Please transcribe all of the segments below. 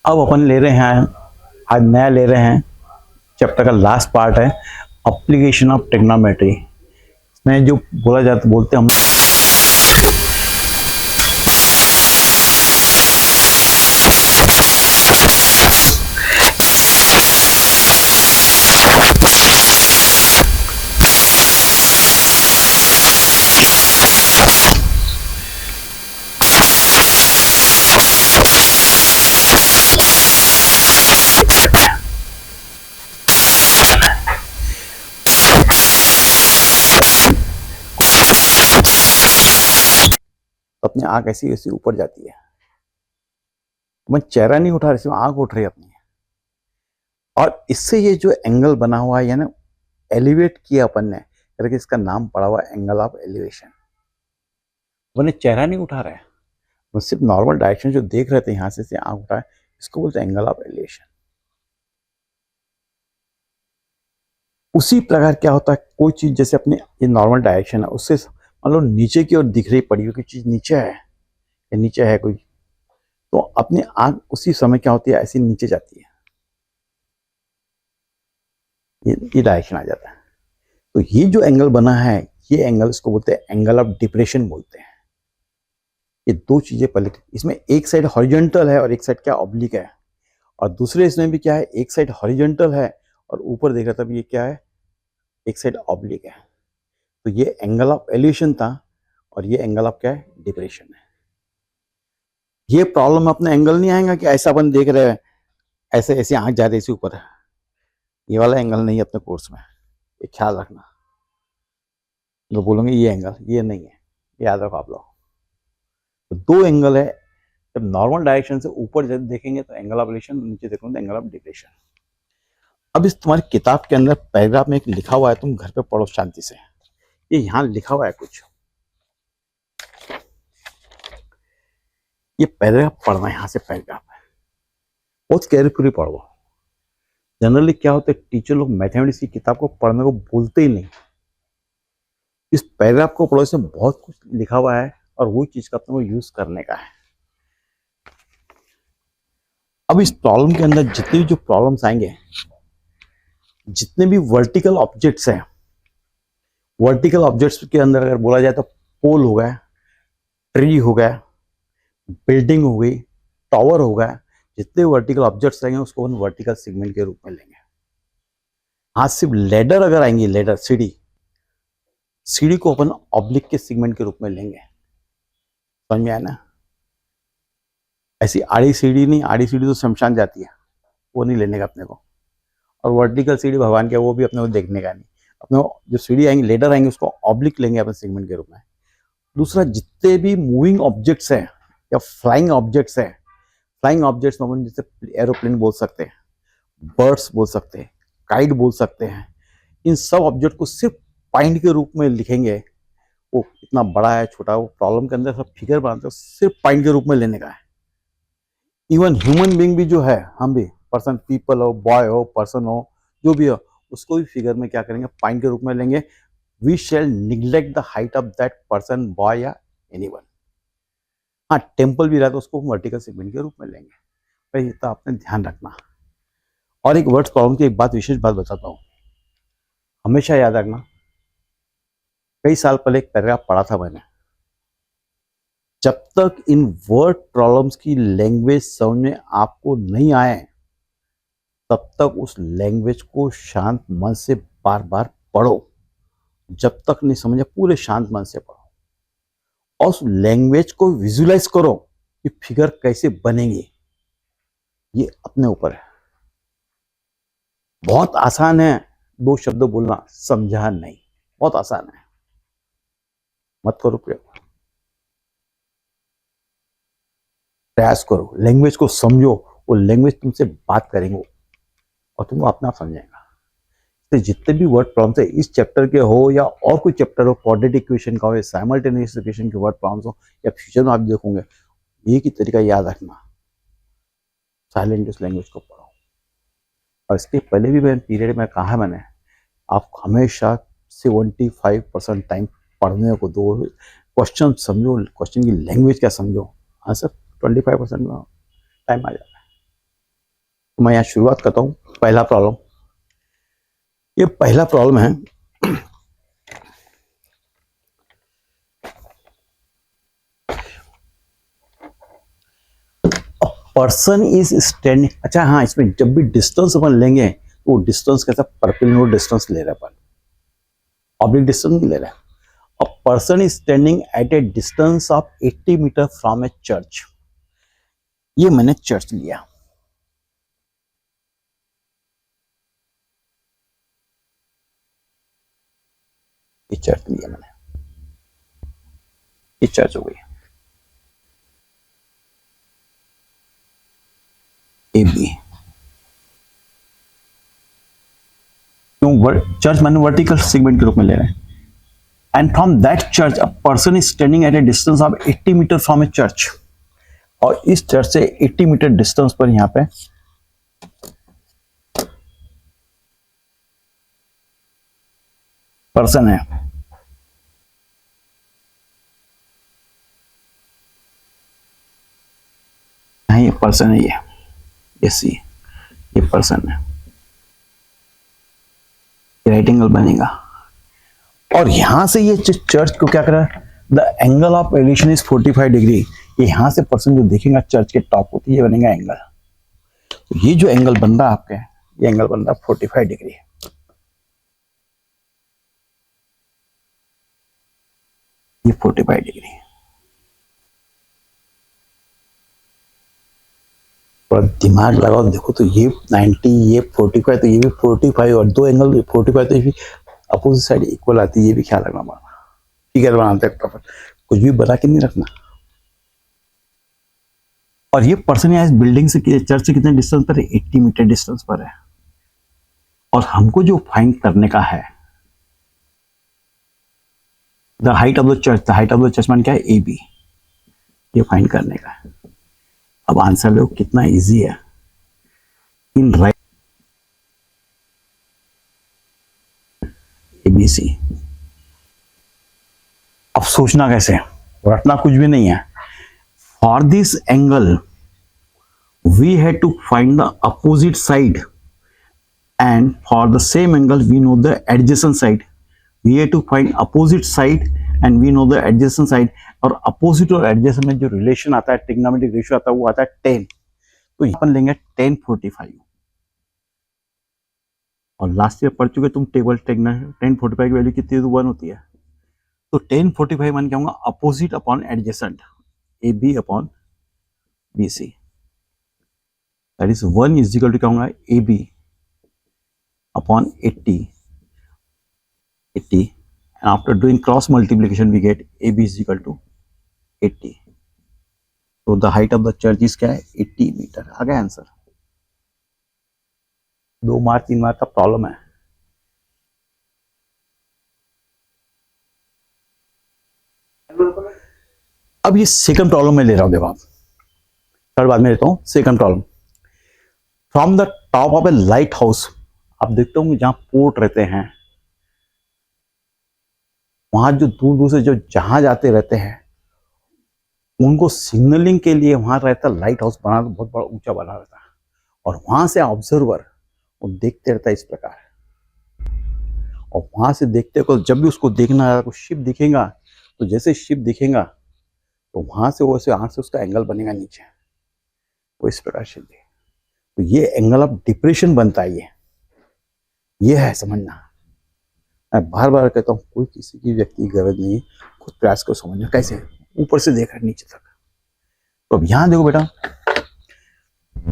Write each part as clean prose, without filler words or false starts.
अब अपन ले रहे हैं, आज नया ले रहे हैं, चैप्टर का लास्ट पार्ट है एप्लीकेशन ऑफ ट्रिग्नोमेट्री। इसमें जो बोला जाता बोलते हैं हम अपनी आंख ऐसी ऐसी ऊपर जाती है, मैं चेहरा नहीं उठा रही, आंख उठ रही है अपनी, और इससे ये जो एंगल बना हुआ है यानी एलिवेट किया अपन ने करके इसका नाम पड़ा हुआ एंगल ऑफ एलिवेशन। अपने चेहरा नहीं उठा रहा है, वो सिर्फ नॉर्मल डायरेक्शन जो देख रहे थे यहां से आंख उठा है, इसको बोलते हैं एंगल ऑफ एलिवेशन। उसी प्रकार क्या होता है, कोई चीज जैसे अपने ये नॉर्मल डायरेक्शन है उससे मान लो नीचे की ओर दिख रही पड़ी हुई कोई चीज नीचे है या नीचे है कोई, तो अपनी आंख उसी समय क्या होती है ऐसी नीचे जाती है, ये डायरेक्शन आ जाता है। तो ये जो एंगल बना है ये एंगल इसको बोलते हैं एंगल ऑफ डिप्रेशन बोलते हैं। ये दो चीजें पहले, इसमें एक साइड हॉरिजॉन्टल है और एक साइड क्या ऑब्लिक है, और दूसरे इसमें भी क्या है एक साइड हॉरिजॉन्टल है और ऊपर देख रहा था ये क्या है एक साइड ऑब्लिक है। तो ये एंगल ऑफ एलिवेशन था और ये एंगल ऑफ क्या है डिप्रेशन है। ये प्रॉब्लम अपने एंगल नहीं आएगा कि ऐसा अपन देख रहे हैं ऐसे ऐसे आंख जा रही है ऊपर, ये वाला एंगल नहीं है अपने कोर्स में, ये ख्याल रखना। जो बोलोगे ये एंगल, ये नहीं है, याद रखो आप लोग। तो दो एंगल है, जब नॉर्मल डायरेक्शन से ऊपर जब देखेंगे तो एंगल ऑफ एलिवेशन, नीचे देखोगे तो एंगल ऑफ डिप्रेशन। अब इस तुम्हारी किताब के अंदर पैराग्राफ में एक लिखा हुआ है, तुम घर पे पढ़ो शांति से। ये यहां लिखा हुआ है कुछ, ये पैराग्राफ पढ़ना, यहां से पैराग्राफ है, बहुत केयरफुली पढ़ो। जनरली क्या होता है टीचर लोग मैथमेटिक्स की किताब को पढ़ने को बोलते ही नहीं, इस पैराग्राफ को पढ़ो, इसमें बहुत कुछ लिखा हुआ है और वो चीज का अपने को यूज करने का है। अब इस प्रॉब्लम के अंदर जितने भी जो प्रॉब्लम्स आएंगे, जितने भी वर्टिकल ऑब्जेक्ट्स हैं, वर्टिकल ऑब्जेक्ट्स के अंदर अगर बोला जाए तो पोल हो गया, ट्री हो गया, बिल्डिंग हो गई, टावर हो गया, जितने वर्टिकल ऑब्जेक्ट्स रहेंगे उसको हम वर्टिकल सेगमेंट के रूप में लेंगे। हाँ सिर्फ लेडर अगर आएंगी, लेडर सीढ़ी, सीढ़ी को अपन ऑब्लिक के सेगमेंट के रूप में लेंगे। समझ में आया ना? ऐसी आड़ी सीढ़ी नहीं, आड़ी सीढ़ी तो शमशान जाती है, वो नहीं लेने का अपने को, और वर्टिकल सीढ़ी भगवान के वो भी अपने को देखने का नहीं। अपने जो सीढ़ी आएंगे, लेडर आएंगे, उसको ऑब्लिक लेंगे अपन सेगमेंट के रूप में। दूसरा, जितने भी मूविंग ऑब्जेक्ट्स हैं या फ्लाइंग ऑब्जेक्ट्स हैं, फ्लाइंग ऑब्जेक्ट्स में अपन जैसे एरोप्लेन बोल सकते हैं, बर्ड्स बोल सकते हैं, काइट बोल सकते हैं, इन सब ऑब्जेक्ट को सिर्फ पॉइंट के रूप में लिखेंगे। वो इतना बड़ा है छोटा, वो प्रॉब्लम के अंदर सब फिगर बनाते हैं, सिर्फ पॉइंट के रूप में लेने का है। इवन ह्यूमन बींग भी जो है, हम भी पर्सन, पीपल हो, बॉय हो, पर्सन हो, जो भी हो, उसको भी फिगर में क्या करेंगे पॉइंट के रूप में लेंगे। We shall neglect the height of that person, boy या एनीवन। हाँ टेम्पल भी रहा तो उसको वर्टिकल सेगमेंट के रूप में लेंगे। भाई तो आपने ध्यान रखना। और एक वर्ड प्रॉब्लम की एक बात, विशेष बात बताता हूँ, हमेशा याद रखना। कई साल पहले एक पैराग्राफ पढ़ा था मैंने, जब तक इन वर्ड प्रॉब्लम्स की लैंग्वेज समझ में आपको नहीं आए तब तक उस लैंग्वेज को शांत मन से बार बार पढ़ो। जब तक नहीं समझे पूरे शांत मन से पढ़ो और उस लैंग्वेज को विजुलाइज करो कि फिगर कैसे बनेंगे। ये अपने ऊपर है, बहुत आसान है दो शब्द बोलना, समझा नहीं, बहुत आसान है, मत करो प्रयोग, प्रयास करो, लैंग्वेज को समझो, वो लैंग्वेज तुमसे बात करेंगे और तुम अपना समझेगा। तो जितने भी वर्ड प्रॉब्लम्स है इस चैप्टर के हो या और कोई चैप्टर हो, क्वाड्रेटिक इक्वेशन का हो या साइमल्टेनियस इक्वेशन के वर्ड प्रॉब्लम्स हो या फ्यूचर में आप देखोगे, एक ही तरीका याद रखना, साइलेंट उस लैंग्वेज को पढ़ो। और इसके पहले भी मैंने पीरियड में कहा, मैंने आप हमेशा 75% टाइम पढ़ने को दो, क्वेश्चन समझो, क्वेश्चन की लैंग्वेज क्या समझो, आंसर 25% में टाइम आ जाता है। तो मैं यहाँ शुरुआत करता हूँ। पहला प्रॉब्लम, ये पहला प्रॉब्लम है। पर्सन इज स्टैंडिंग, अच्छा हाँ, इसमें जब भी डिस्टेंस अपन लेंगे तो वो डिस्टेंस कैसा, परपेंडिकुलर डिस्टेंस ले रहा है अपन, ऑब्लिक डिस्टेंस नहीं ले रहा है। A person is standing at a distance of 80 metre from a church. ये मैंने चर्च लिया, ये चर्च लिया मैंने, ये चर्च हो गई ए बी। चर्च मैंने वर्टिकल सेगमेंट के रूप में ले रहे हैं। And from that church a person is standing at a distance of 80 metre from a church. और इस चर्च से 80 मीटर डिस्टेंस पर यहां पे पर्सन है। ये पर्सन है, ये सी, ये पर्सन है, राइट एंगल बनेगा। और यहां से ये चर्च को क्या कर रहा है, the angle of elevation is 45 degree. ये यहां से पर्सन जो देखेगा चर्च के टॉप होती है, ये बनेगा एंगल। तो ये जो एंगल बन रहा है आपके, ये एंगल बन रहा है 45 डिग्री। ये 45 डिग्री। और दिमाग लगाओ, देखो तो ये 90, ये 45, तो ये भी 45, और दो एंगल 45, तो ये भी अपोजिट साइड इक्वल आती है। ये भी ख्याल रखना पड़ेगा, फिगर बनाते हैं, कुछ भी बना के नहीं रखना। और ये पर्सन यहाँ इस बिल्डिंग से, चर्च से कितने डिस्टेंस पर है, 80 मीटर डिस्टेंस पर है। और हमको जो फाइंड करने का है, the height of the church, the height of the church मान क्या है, ए बी, ये फाइंड करने का है। अब आंसर देखो कितना इजी है। In right ABC. अब सोचना कैसे, रटना कुछ भी नहीं है। For this angle we had to find the opposite side, and for the same angle we know the adjacent side. We had to find opposite side and we know the adjacent side. और opposite और adjacent में जो relation आता है, trigonometric ratio आता है, वो आता है 10। तो अपन लेंगे 10 45। और लास्ट ईयर पढ़ चुके तुम टेबल, 10 45 की वैल्यू कितनी है, तो 1 होती है। तो 10 45 मान क्या होगा, opposite upon adjacent, A B upon B C. That is 1 is equal to क्या होगा, A B upon 80। And after doing cross multiplication we get AB is equal to 80. So the height of the church is क्या है, 80 metre. आ गया answer. 2 mark 3 mark का problem है। अब ये second problem में ले रहा हूं, देखो आप, थर्ड बाद में लेता हूं। Second problem, from the top of A light house. आप देखते होंगे जहां पोर्ट रहते हैं, वहां जो दूर दूर से जो जहाज आते रहते हैं, उनको सिग्नलिंग के लिए वहां रहता लाइट हाउस बना, बहुत बड़ा ऊंचा बना रहता है। और वहां से ऑब्जर्वर वो देखते रहता है इस प्रकार। और वहां से देखते को, जब भी उसको देखना है, शिप दिखेगा, तो जैसे शिप दिखेगा तो वहां से वैसे आंख से उसका एंगल बनेगा नीचे, वो इस प्रकार से। तो ये एंगल ऑफ डिप्रेशन बनता है। ये है समझना। मैं बार बार कहता हूँ, कोई किसी की व्यक्ति की गरज नहीं है, खुद प्रयास को समझना कैसे, ऊपर से देख रहे नीचे तक। तो अब यहां देखो बेटा,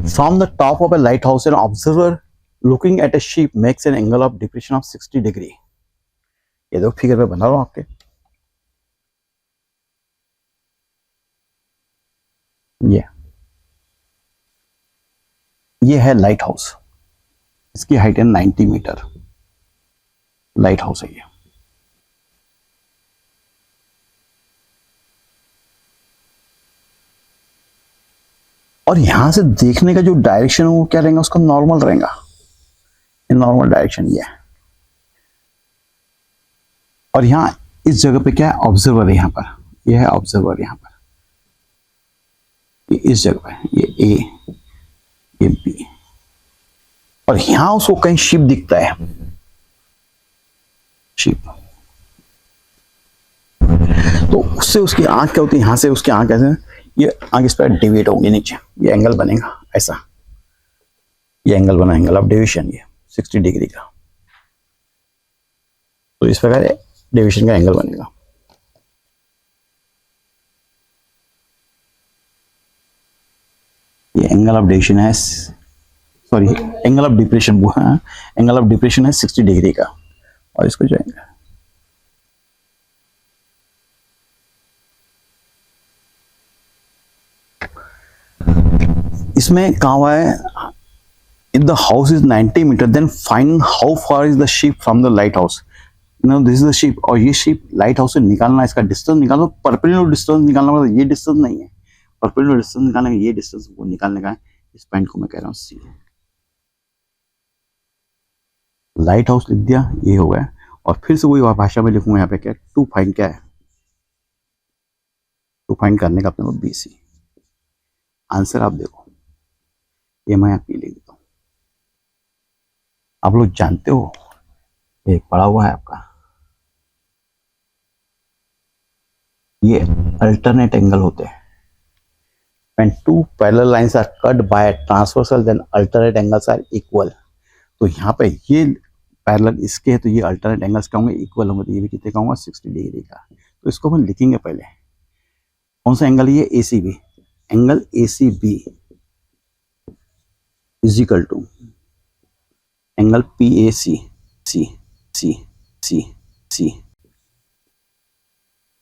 from the top of A light house an observer looking at A ship makes an angle of depression of 60 degree. ये देखो फिगर में बना रहा हूं आपके, ये है लाइट हाउस, इसकी हाइट है 90 मीटर। लाइट हाउस है ये। और यहां से देखने का जो डायरेक्शन है वो क्या रहेगा, उसका नॉर्मल रहेगा। ये नॉर्मल डायरेक्शन ये है। और यहां इस जगह पे क्या है, ऑब्जर्वर है। यहां पर ये है ऑब्जर्वर, यहां पर ये इस जगह पे, ये ए, ये बी, और यहां उसको कहीं शिप दिखता है, शिप, तो उससे उसकी आंख क्या होती है, यहां से उसकी आंख ऐसे, ये आंख इस पर डिविएट होंगी नीचे, ये एंगल बनेगा ऐसा, ये एंगल बना, एंगल ऑफ डेविएशन, ये 60 डिग्री का। तो इस प्रकार डेविएशन का एंगल बनेगा। ये एंगल ऑफ डेविएशन है, sorry, angle of depression, angle of depression है 60 डिग्री का। और इसको जो है इसमें कहा हुआ है, if the house is 90 metre then find how far is the ship from the lighthouse. Now this is the ship, और ये शिप लाइट हाउस से निकालना, इसका डिस्टेंस निकालो, परपेंडिकुलर डिस्टेंस निकालना, मतलब ये डिस्टेंस नहीं है, परपेंडिकुलर डिस्टेंस निकालने का, ये डिस्टेंस को निकालने का है। इस पॉइंट को मैं कह रहा हूँ सी, लाइट हाउस लिख दिया, ये हो गया। और फिर से वही भाषा में लिखूंगा यहाँ पे, क्या टू फाइंड, क्या है टू फाइंड करने का अपने को बी सी। आंसर आप देखो, ये मैं यहाँ पी लिख देता हूँ। आप लोग जानते हो, ये पढ़ा हुआ है आपका, ये अल्टरनेट एंगल होते हैं। When two parallel lines are cut by a transversal, then alternate angles are equal. तो यहाँ पे ये पैरेलल इसके है, तो ये अल्टरनेट एंगल्स क्या होंगे, इक्वल होंगे। तो ये भी कितने का होगा, 60 डिग्री का। तो इसको हम लिखेंगे पहले, कौन सा एंगल है ये, A C B, angle A C B is equal to angle P A C, C C C C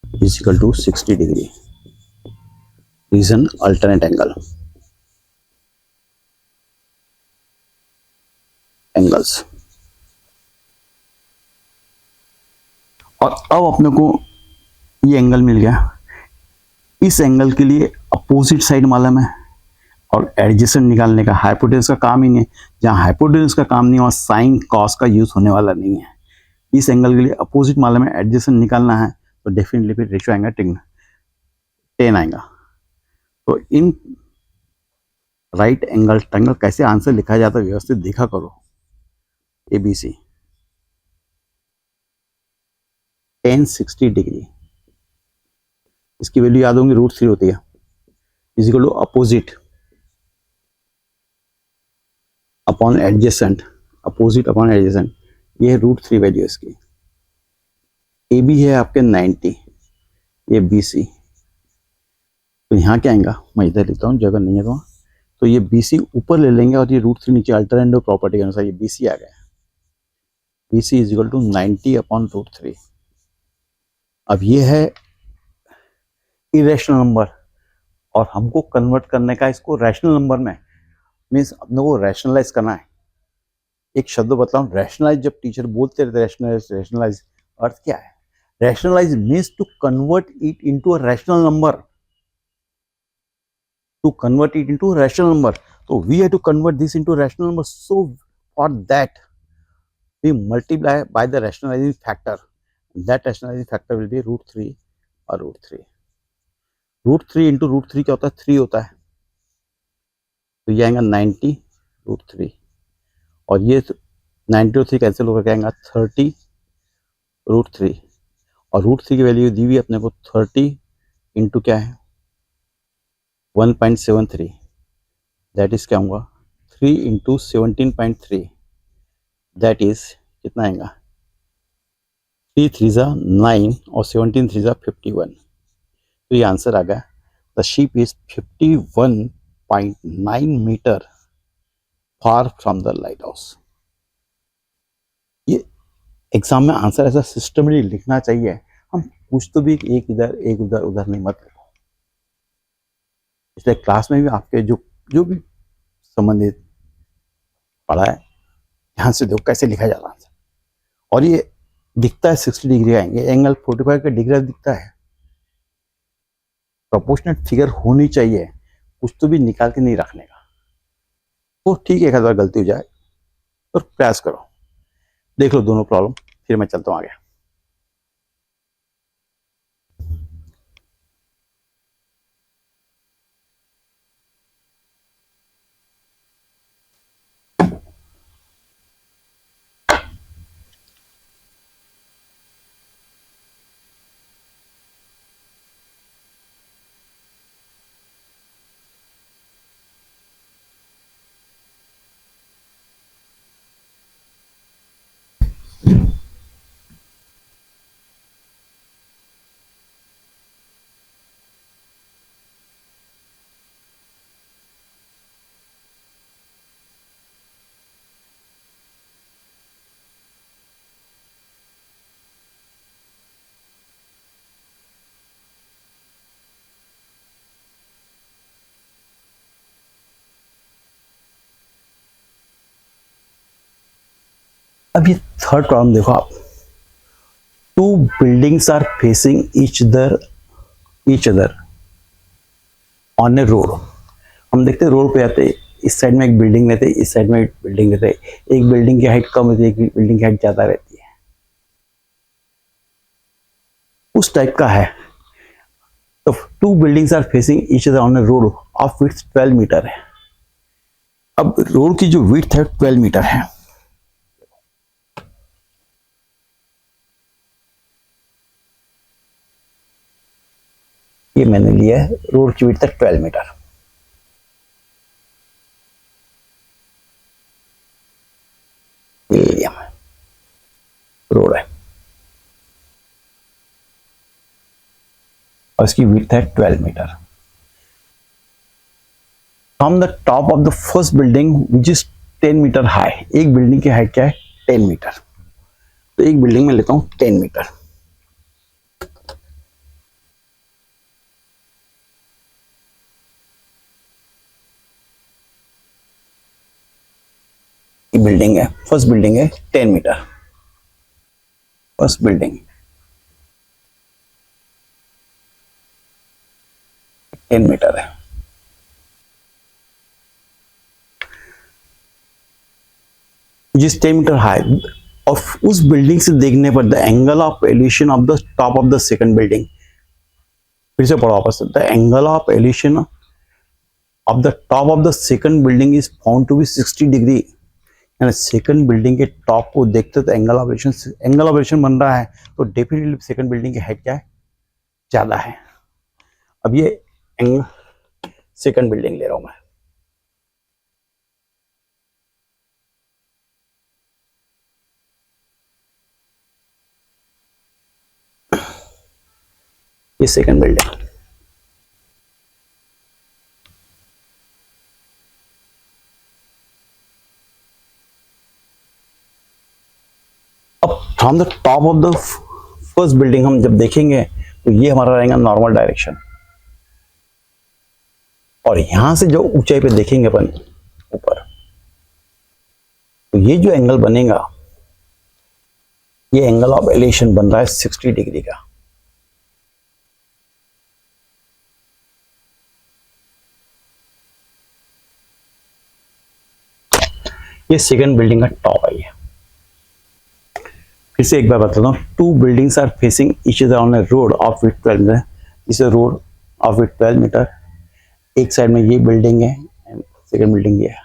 is equal to 60 degree. Reason alternate angles. और अब अपने को ये एंगल मिल गया, इस एंगल के लिए अपोजिट साइड मालूम है और एडजेसेंट निकालने का, हाइपोटेनस का काम ही नहीं है। जहाँ हाइपोटेनस का काम नहीं है वहाँ साइन कॉस का यूज होने वाला नहीं है। इस एंगल के लिए अपोजिट मालूम है, एडजेसेंट निकालना है, तो डेफिनेटली फिर रेशियो आएगा 10 आएगा। तो इन राइट एंगल ट्रायंगल कैसे आंसर लिखा जाता है व्यवस्थित देखा करो। ए बी सी 10 60 डिग्री, इसकी वैल्यू याद होंगी, √3 होती है, is equal to opposite upon adjacent, opposite upon adjacent, ये है √3 वैल्यू इसकी। ए बी है आपके 90, ये बी सी, तो यहाँ क्या आएगा, मैं इधर लिखता हूँ, जगह नहीं है तो ये बी सी ऊपर ले लेंगे और ये √3 नीचे, अल्टरनेटिव प्रॉपर्टी के अनुसार ये बी सी आ गया। B C is equal to 90 upon √3। अब ये है इरेशनल नंबर और हमको कन्वर्ट करने का इसको रैशनल नंबर में, मीन्स अपने को रैशनलाइज करना है। एक शब्द बताऊं, रैशनलाइज, जब टीचर बोलते रहते रैशनलाइज रैशनलाइज, अर्थ क्या है, rationalise means to convert it into a rational number, to convert it into a rational number. So we have to convert this into a rational number. So for that we multiply by the rationalizing factor. That rationalizing factor will be √3 और √3। √3 into √3 क्या होता है, 3 होता है, तो ये आएगा 90 √3, और ये 90 और 3 कैंसिल होकर क्या आएगा 30 √3, और √3 की वैल्यू दी हुई अपने को 30 इंटू क्या है 1.73, दैट इज क्या होगा 3 इंटू 17.3, दैट इज कितना आएगा 3 3 9 और 17 3 51। तो ये आंसर आ गया, the ship is 51.9 metre far from the lighthouse. ये एग्जाम में आंसर ऐसा सिस्टमली लिखना चाहिए, हम कुछ तो भी एक इधर एक उधर उधर नहीं मत लिखो। इसलिए क्लास में भी आपके जो जो भी संबंधित पढ़ा है, ध्यान से देखो कैसे लिखा जा रहा है। और ये दिखता है 60 डिग्री आएंगे, एंगल 45 का डिग्री दिखता है, प्रोपोर्शनेट फिगर होनी चाहिए, कुछ तो भी निकाल के नहीं रखने का। तो ठीक है, एक बार गलती हो जाए तो प्रयास करो, देख लो दोनों प्रॉब्लम, फिर मैं चलता हूँ आगे। अब ये थर्ड प्रॉब्लम देखो आप, two buildings are facing each other on a road. हम देखते हैं रोड पे आते हैं, इस साइड में एक बिल्डिंग रहते हैं, इस साइड में एक बिल्डिंग रहते हैं, एक बिल्डिंग की हाइट कम होती है, एक बिल्डिंग की हाइट ज्यादा रहती है, उस टाइप का है। तो two buildings are facing each other on a road of width 12 metre है। अब रोड की जो विड्थ है 12 मीटर है। ये मैंने लिया है, रोड की विड्थ है 12 मीटर। ये लिया रोड है और इसकी विड्थ है 12 metre. From the top of the first building which is 10 metre high, एक बिल्डिंग की हाइट क्या है 10 मीटर, तो एक बिल्डिंग में लेता हूं 10 मीटर। ये बिल्डिंग है, फर्स्ट बिल्डिंग है 10 मीटर, फर्स्ट बिल्डिंग 10 मीटर है। जिस 10 मीटर हाई, और उस बिल्डिंग से देखने पर the angle of elevation of the top of the second building, फिर से पढ़ो वापस, the angle of elevation of the top of the second building is found to be 60 degree. यानी सेकंड बिल्डिंग के टॉप को देखते तो एंगल ऑफ एलिवेशन बन रहा है, तो डेफिनेटली सेकंड बिल्डिंग की हाइट क्या है, ज्यादा है। अब ये एंगल सेकंड बिल्डिंग ले रहा हूं मैं, ये सेकंड बिल्डिंग। अब from the top of the first building हम जब देखेंगे तो ये हमारा रहेगा नॉर्मल डायरेक्शन, और यहां से जो ऊंचाई पे देखेंगे अपन ऊपर, तो ये जो एंगल बनेगा, ये एंगल ऑफ एलिवेशन बन रहा है 60 डिग्री का। ये सेकंड बिल्डिंग का टॉप है। ये फिर से एक बार बताता हूँ, two buildings are facing each other on a road of width 12 metre, इस रोड ऑफ विड्थ 12 मीटर, एक साइड में ये बिल्डिंग है एंड सेकंड बिल्डिंग ये है।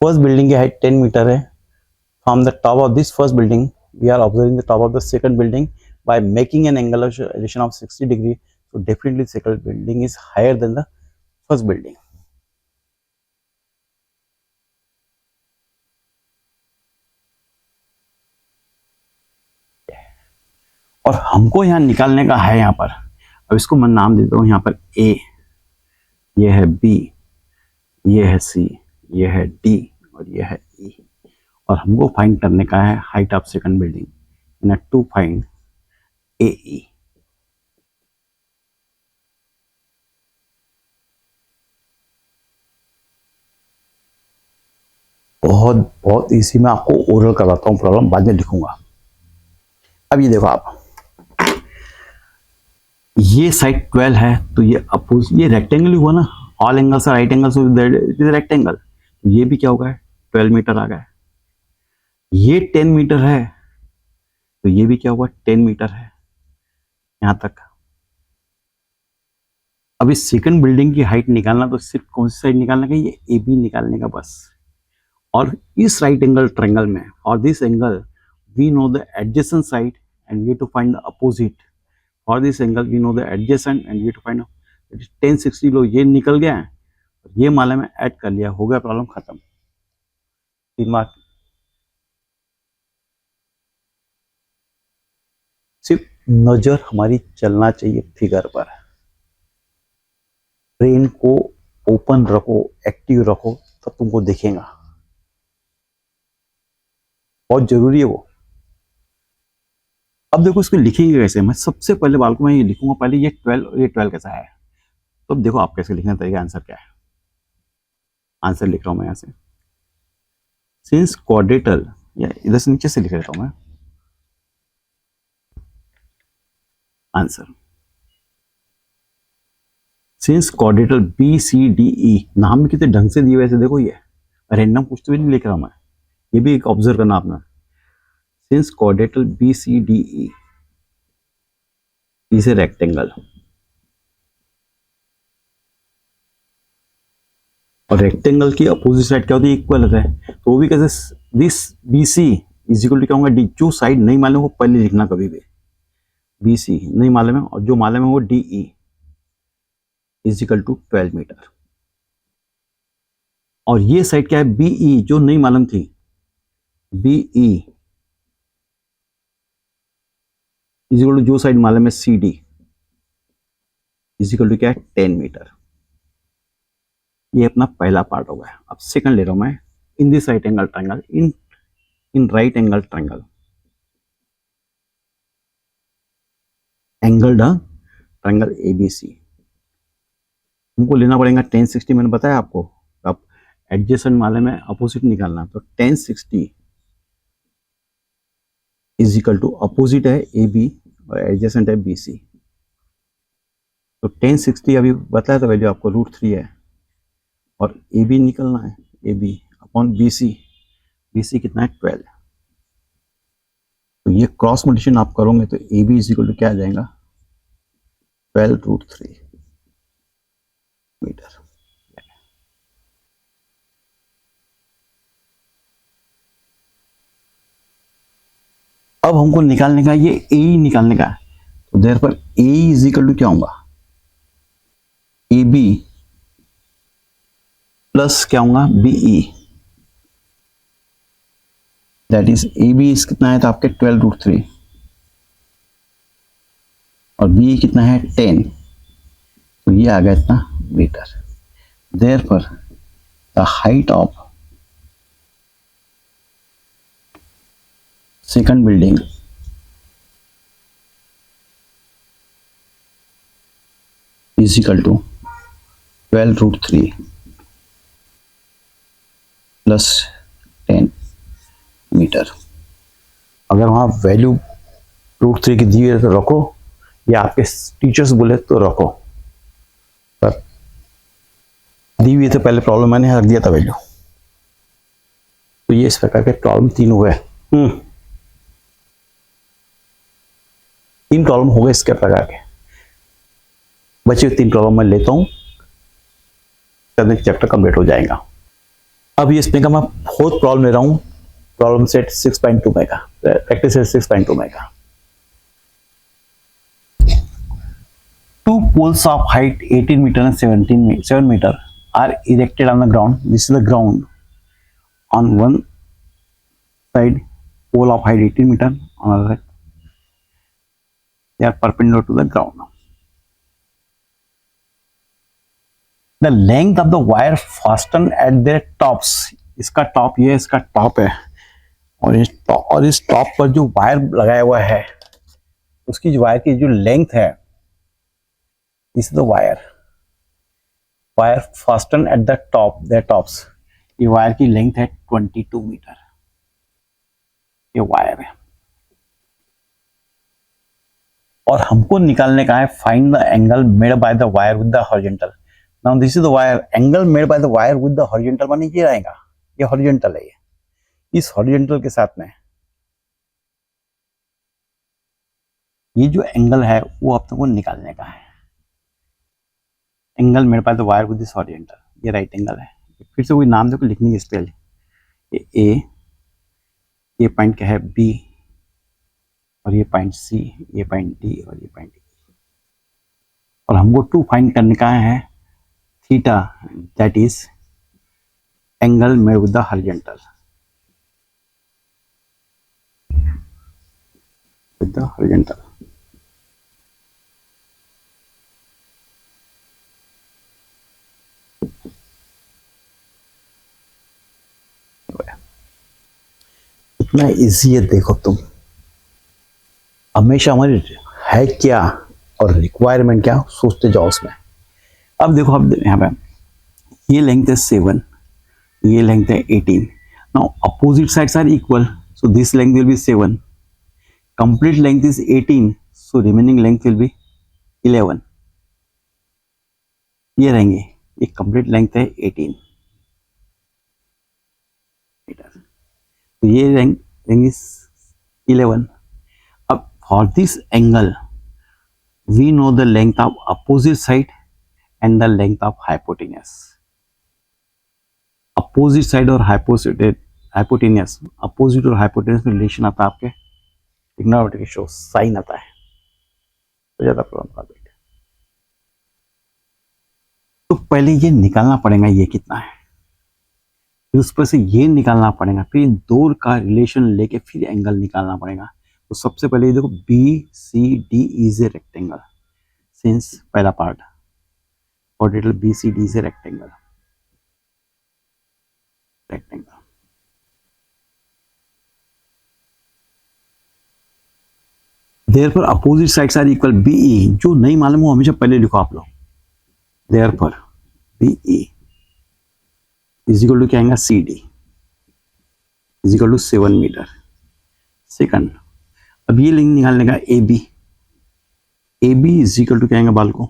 फर्स्ट बिल्डिंग की हाइट 10 मीटर है। From the top of this first building we are observing the top of the second building by making an angle of elevation of 60 degree, so definitely second building is higher than the first building। और हमको यहाँ निकालने का है, यहाँ पर अब इसको मैं नाम देता हूँ, यहाँ पर ए, ये है बी, ये है सी, ये है डी और ये है ई, और हमको फाइंड करने का है height of second building in to find A E. बहुत बहुत इसी में आपको ओरल करवाता हूँ, प्रॉब्लम बाद में लिखूंगा। अब ये देखो आप, ये साइड 12 है तो ये अपोज, ये रेक्टेंगल हुआ ना, all angles are right angles, it is rectangle, तो ये भी क्या होगा 12 मीटर आ गया। ये 10 मीटर है तो ये भी क्या हुआ 10 मीटर है यहां तक। अब इस सेकंड बिल्डिंग की हाइट निकालना तो सिर्फ कौन सी साइड निकालना का, ये ए बी निकालने का बस। और इस राइट एंगल ट्रायंगल में और this angle we know the adjacent side and we to find the opposite. For this angle we know the adjacent and we to find it is 1060। लो ये निकल गया है, ये माला में ऐड कर लिया, हो गया प्रॉब्लम खत्म। 3 मार्क। सिर्फ नजर हमारी चलना चाहिए फिगर पर, ब्रेन को ओपन रखो, एक्टिव रखो, तब तुमको दिखेगा, बहुत जरूरी है वो। अब देखो इसको लिखेंगे कैसे, मैं सबसे पहले बाल को मैं ये लिखूंगा, पहले ये 12 कैसा है, तो अब देखो आप कैसे लिखने तरीका, आंसर क्या है। आंसर लिख रहा हूं मैं यहां से, सिंस क्वाड्रेटल या इधर से नीचे से लिख लेता हूं मैं answer. Since quadrilateral B C D E, नाम में कितने ढंग से दिए वैसे देखो, ये रैंडम कुछ तो भी नहीं लिख रहा मैं, ये भी एक ऑब्जर्व करना आपने। Since quadrilateral B C D E is a rectangle, और रेक्टेंगल की अपोजिट साइड क्या होती है, इक्वल है, तो वो भी कैसे, this B C is equal to क्या होगा, डी। जो साइड नहीं मालूम वो पहले लिखना कभी भी, बी सी नहीं मालूम है, और जो मालूम है वो D E is equal to 12 metre. और ये साइड क्या है, बी ई, जो नहीं मालूम थी, B E is equal to जो साइड मालूम है C D is equal to क्या है, 10 मीटर। ये अपना पहला पार्ट हो गया। अब सेकंड ले रहा हूं मैं, in this right angle triangle, in right angle triangle, angle triangle ABC, हमको लेना पड़ेगा 1060। मैंने बताया आपको, अब एडजेसेंट मालूम है, अपोजिट निकालना, तो 1060 इज इक्वल टू, अपोजिट है ए बी और एडजेसेंट है बी सी, तो 1060 अभी बताया था वैल्यू आपको, √3 है, और ए बी निकलना है, A B upon B C कितना है, 12। तो ये क्रॉस मल्टीप्लिकेशन आप करोगे तो A B is equal to क्या आ जाएगा, 12√3 मीटर। अब हमको निकालने का ये ए निकालने का है, तो देयर पर ए इज इक्वल टू क्या होगा, ए बी प्लस क्या होगा, BE, that is A B is कितना है, तो आपके 12√3, और बी कितना है 10, तो ये आ गया इतना metre. Therefore the height of second building is equal to 12√3 plus 10 metre. अगर वहाँ वैल्यू √3 की दी है तो रखो, या आपके टीचर्स बोले तो रखो, पर दी हुई तो पहले प्रॉब्लम मैंने रख दिया था वैल्यू। तो ये इस प्रकार के प्रॉब्लम 3 हुए। 3 प्रॉब्लम हो गए इसके प्रकार के। बचे 3 प्रॉब्लम मैं लेता हूँ, चैप्टर कंप्लीट हो जाएगा। अब ये इसमें का मैं 4th प्रॉब्लम ले रहा हूँ, प्रॉब्लम सेट 6.2 में का, प्रैक्टिस सेट 6.2 में का। 2 poles of height 18 meter and 7 meter are erected on the ground. This is the ground. On one side, pole of height 18 meter, on other side, they are perpendicular to the ground. The length of the wire fastened at their tops, इसका top ये, इसका top है, और इस top पर जो wire लगाया हुआ है उसकी जो वायर की जो लेंथ है, this is the wire fasten at the top, their tops, ये वायर की लेंथ है 22 मीटर, ये वायर है। और हमको निकालने का है find the angle made by the wire with the horizontal. Now this is the wire, angle made by the wire with the horizontal माने ये रहेगा, ये हॉरिजॉन्टल है, ये इस हॉरिजॉन्टल के साथ में ये जो एंगल है वो आप तुमको निकालने का है। Angle made by the wire with this horizontal, ये राइट एंगल है। फिर से कोई नाम देखो लिखने की स्पेल, ये ए, ये पॉइंट क्या है बी, और ये पॉइंट सी, ये पॉइंट डी, और ये पॉइंट ई। और हमको 2 फाइंड करने का है theta, that is angle made with the horizontal, with the horizontal. इतना इजी है, देखो तुम हमेशा हमारी है क्या और रिक्वायरमेंट क्या सोचते जाओ उसमें। अब देखो, अब यहाँ पे ये लेंथ है 7, ये लेंथ है 18। Now opposite sides are equal, So this length will be 7. Complete length is 18. So remaining length will be 11. ये रहेंगे, ये कंप्लीट लेंथ है 18 मीटर, तो ये लेंथ इज 11. अब for this angle we know the length of opposite side and the length of hypotenuse. Opposite side और hypotenuse, opposite और hypotenuse में रिलेशन आता है आपके ट्रिग्नोमेट्रिक शो साइन आता है, तो ज्यादा प्रॉब्लम. तो पहले ये निकालना पड़ेगा ये कितना है, फिर उस पर से ये निकालना पड़ेगा, फिर दो का रिलेशन लेके फिर एंगल निकालना पड़ेगा. तो सबसे पहले ये देखो B C D is a rectangle, since पहला part ordinal B C D is a rectangle. Therefore opposite sides are equal. B E जो नहीं मालूम हो हमेशा पहले लिखो आप लोग. Therefore B E is equal to क्या आएगा, C D is equal to 7 meter. Second, अब ये लिंक निकालने का A B. A B is equal to क्या आएगा बाल को,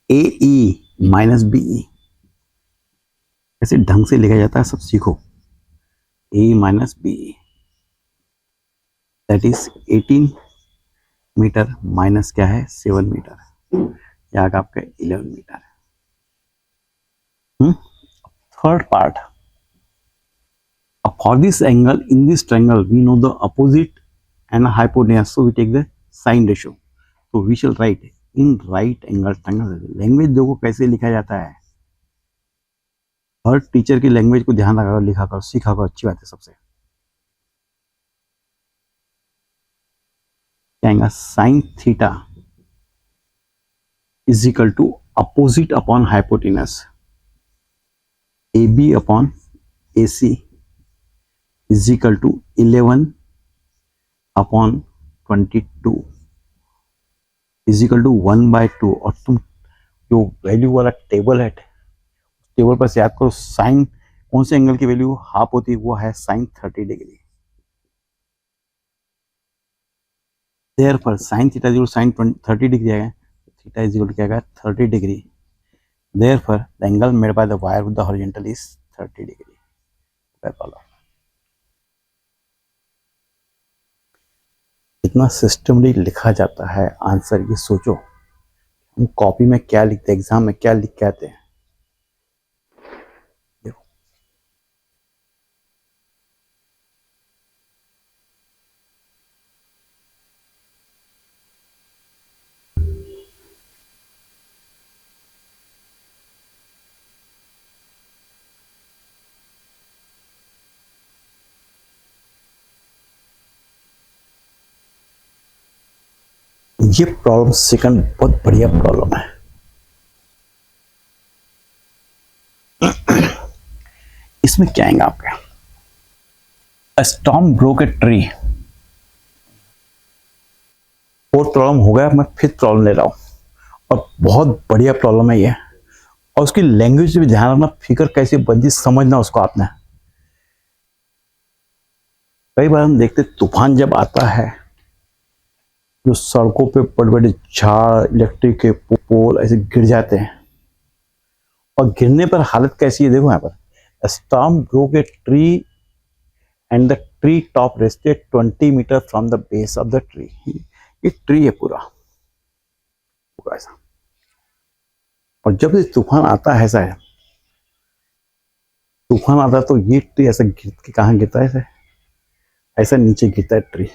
ए ई माइनस बी ई. ऐसे ढंग से लिखा जाता है, सब सीखो. A minus B E that is 18 metre minus क्या है 7 मीटर, यहाँ का आपका 11 metre. Third part, for this angle in this triangle we know the opposite and hypotenuse, so we take the sine ratio. So we shall write in right angle triangle. Language देखो कैसे लिखा जाता है, हर teacher की language को ध्यान रखा करो, लिखा करो, सीखा करो, अच्छी बात है. सबसे क्या आएगा, sine theta is equal to opposite upon hypotenuse A B upon A C is equal to 11 upon 22 is equal to 1/2. और तुम जो वैल्यू वाला टेबल है, टेबल पर से याद करो साइन कौन से एंगल की वैल्यू हाफ होती है, वो है sine 30 degree. Therefore sine theta is sine 30 degree आएगा, थीटा इज इक्वल टू क्या आएगा 30 degree. Therefore the angle made by the wire with the horizontal is 30 degree. इतना सिस्टमली लिखा जाता है आंसर, ये सोचो हम कॉपी में क्या लिखते हैं, एग्जाम में क्या लिख के आते हैं. देखो ये प्रॉब्लम सेकंड बहुत बढ़िया प्रॉब्लम है. इसमें क्या आएगा आपका, A storm broke a tree. Fourth problem हो गया, मैं फिफ्थ प्रॉब्लम ले रहा हूं और बहुत बढ़िया प्रॉब्लम है ये. और उसकी लैंग्वेज भी ध्यान रखना, फिगर कैसे बनती समझना उसको आपने. कई बार हम देखते तूफान जब आता है, जो सड़कों पे बड़े बड़े झाड़, इलेक्ट्रिक के पोल ऐसे गिर जाते हैं, और गिरने पर हालत कैसी है देखो यहाँ पर. A storm broke a tree and the tree top rested 20 metre from the base of the tree. ये ट्री है पूरा पूरा ऐसा. और जब ये तूफान आता है, ऐसा है तूफान आता है तो ये ट्री ऐसा गिर के कहाँ गिरता है, ऐसे ऐसा नीचे गिरता है ट्री,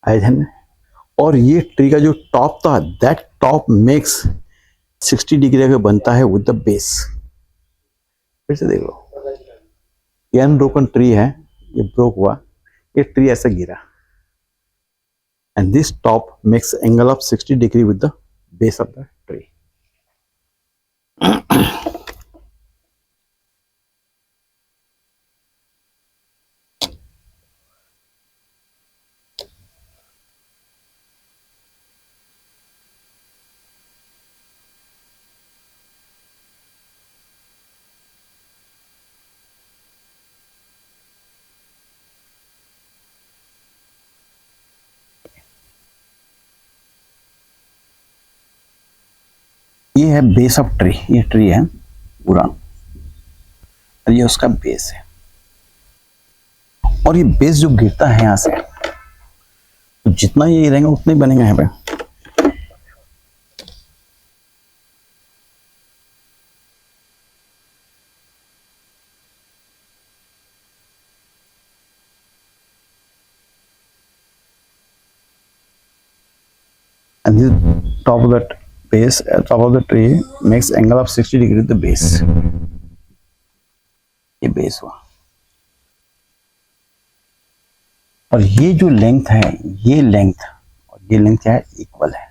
आए ध्यान में. और ये ट्री का जो टॉप था, दैट टॉप मेक्स 60 डिग्री का बनता है विद द बेस. फिर से देख लो, ये अनब्रोकन ट्री है, ये ब्रोक हुआ, ये ट्री ऐसा गिरा, and this top makes angle of 60 degree with the base of the tree. ये है बेस ऑफ ट्री, ये ट्री है पूरा और ये उसका बेस है, और ये बेस जो गिरता है यहाँ से, तो जितना ये रहेगा उतना ही बनेगा यहाँ पे। And this top of the base, top of the tree makes angle of 60 degree with the base. ये बेस हुआ, और ये जो लेंथ है, ये लेंथ और ये लेंथ क्या है, इक्वल है।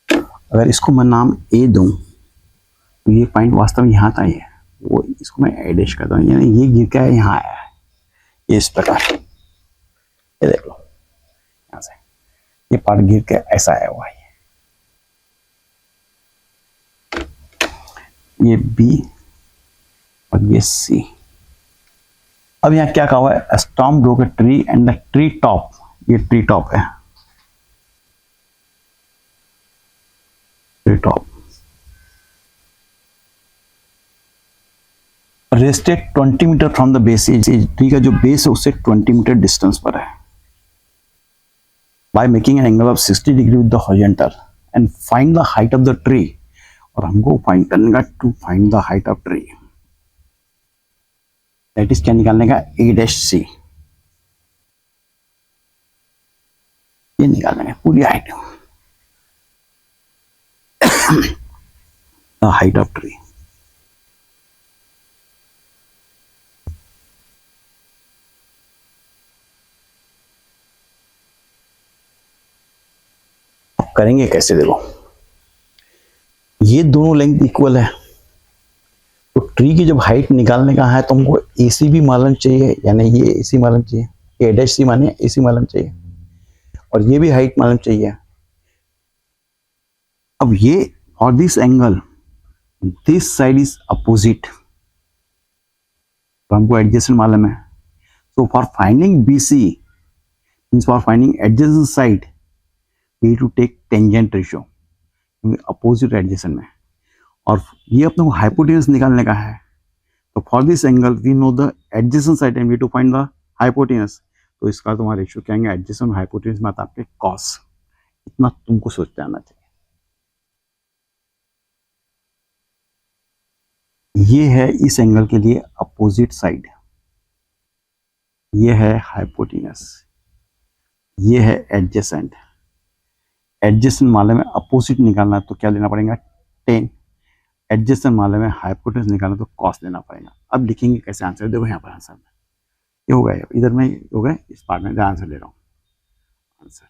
अगर इसको मैं नाम ए दूं तो ये पॉइंट वास्तव में यहाँ था, ये वो इसको मैं ए डैश करता हूँ, यानी ये गिर के यहाँ आया है, ये इस प्रकार, ये देख लो यहाँ से ये पार्ट गिर के ऐसा आया हुआ है, ये बी और ये सी। अब यहाँ क्या कहा हुआ है, storm broke a tree and the tree top, ये ट्री टॉप है, tree top rested 20 metre from the base, tree का जो बेस है उससे 20 मीटर डिस्टेंस पर है। By making an angle of 60 degree with the horizontal and find the height of the tree, और हमको फाइंड करने का to find the height of tree, that is क्या निकालने का, ए डैश सी, ये निकालने का पूरी height, the height of tree. करेंगे कैसे, देखो ये दोनों लेंथ इक्वल है, तो ट्री की जब हाइट निकालने का है तो हमको एसी भी मालूम चाहिए, यानी ये एसी मालूम चाहिए, ए डैश सी माने एसी मालूम चाहिए, और ये भी हाइट मालूम चाहिए। अब ये for this angle this side is opposite, तो हमको एडजेसेंट मालूम है, so for finding BC means for finding adjacent side we to take tangent ratio, क्योंकि अपोजिट एडजेसेंट में, और ये अपने को हाइपोटेनस निकालने का है, तो for this angle we know the adjacent side and we to find the hypotenuse, तो इसका तुम्हारा रेशियो क्या है, एडजेसेंट और हाइपोटेनस में आता है आपके कॉस, इतना तुमको सोचते आना चाहिए। ये है इस एंगल के लिए अपोजिट साइड, ये है हाइपोटेनस, ये है एडजेसेंट, एडजेसेंट माले में अपोजिट निकालना है तो क्या लेना पड़ेगा, 10, एडजेसेंट माले में हाइपोटेनस निकालना तो कॉस लेना पड़ेगा। अब लिखेंगे कैसे आंसर, देखो यहाँ पर आंसर में ये हो गया, इधर में हो गया, इस पार्ट में आंसर ले रहा हूँ। Answer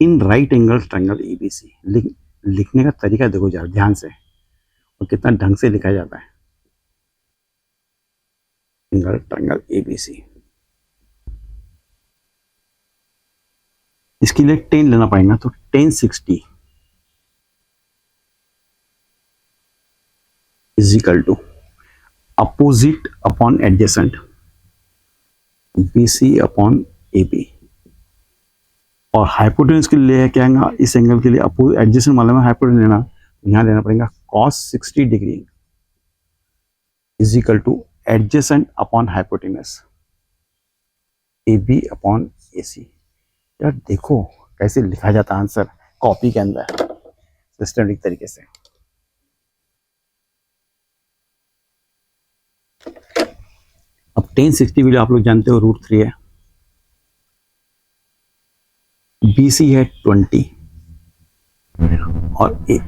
in right angle triangle ABC, लिखने का तरीका देखो जरा ध्यान से, और कितना ढंग से लिखा जाता है, एंगल ट्रायंगल एबीसी, इसके लिए 10 लेना पड़ेगा, तो 10 60 is equal to opposite upon adjacent BC upon AB, और हाइपोटेनस के लिए क्या आएगा, इस एंगल के लिए एडजेसेंट मालूम है, हाइपोटेनस लेना, तो यहाँ लेना पड़ेगा cos 60 degree is equal two adjacent upon hypotenuse AB upon AC। यार देखो कैसे लिखा जाता है आंसर कॉपी के अंदर सिस्टमेटिक तरीके से। अब 1060 वैल्यू आप लोग जानते हो √3 है, BC है 20 और ये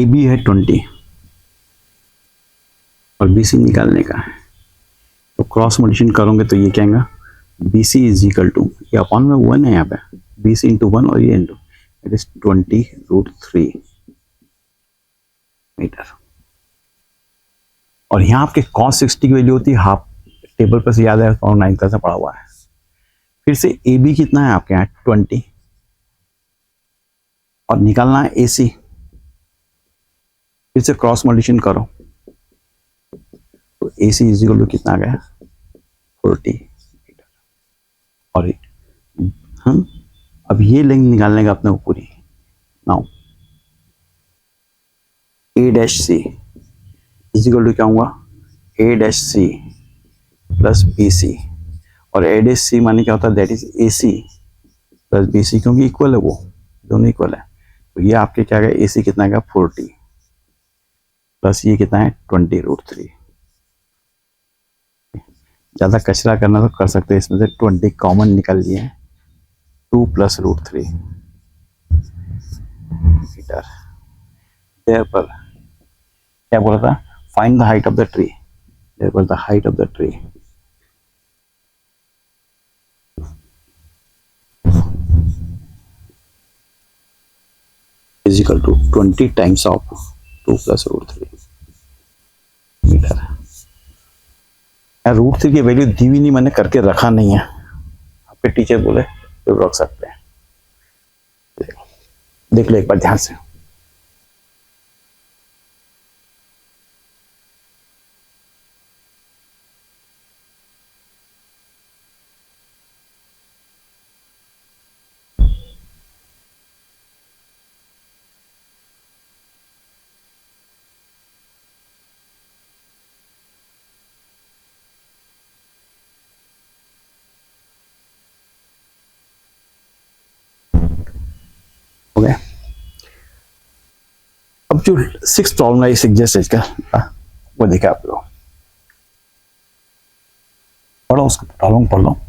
AB है 20 और BC निकालने का है, तो क्रॉस मल्टीप्लिकेशन करोगे तो ये क्या आएगा, BC इज इक्वल टू, ये अपॉन में 1 है यहाँ पे, BC इंटू 1 और ये इंटू, इट इज 20√3 मीटर, और यहाँ आपके cos 60 की वैल्यू होती है हाफ, टेबल पर से याद है और 9 क्लास से पढ़ा हुआ है। फिर से AB कितना है आपके यहाँ 20, और निकालना है AC, फिर से क्रॉस मल्टीप्लिकेशन करो तो AC इज इक्वल टू कितना आ गया 40 मीटर। और हम अब ये लेंथ निकालने का अपने को पूरी। Now A dash C is equal to क्या होगा, A dash C plus B C, और ए डैश सी माने क्या होता है, that is A C plus B C, क्योंकि इक्वल है, वो दोनों इक्वल है। तो ये आपके क्या है, ए सी कितना है 40 प्लस ये कितना है 20√3। ज़्यादा कचरा करना तो कर सकते हैं, इसमें से 20 कॉमन निकल लिए हैं, 2 + √3 मीटर। देयर पर क्या बोला था, find the height of the tree. There पर the height of the tree is equal to 20 times of 2 + √3 metre. √3 की वैल्यू दी हुई नहीं, मैंने करके रखा नहीं है, आपके टीचर बोले तो रख सकते हैं। देख लो एक बार ध्यान से। हो गया। अब जो 6 प्रॉब्लम है इस एग्जरसाइज का, वो देखा आप लोग, पढ़ो उसको, प्रॉब्लम पढ़ लो।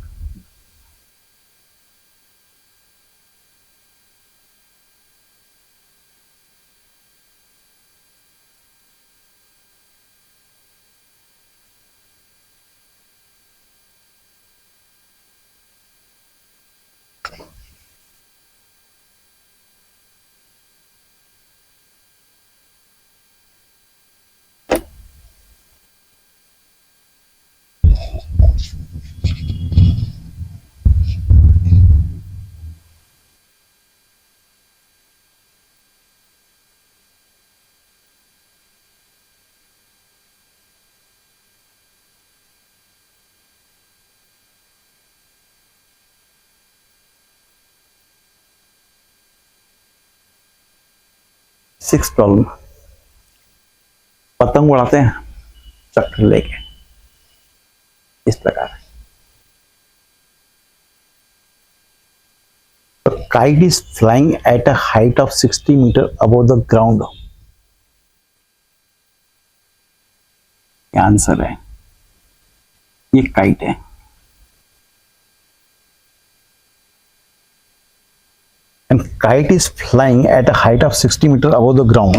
सिक्स प्रॉब्लम, पतंग उड़ाते हैं चक्कर लेके इस प्रकार। Kite is flying at a height of 60 meters above the ground. क्या आंसर है, ये काइट है। And kite is flying at a height of 60 meters above the ground.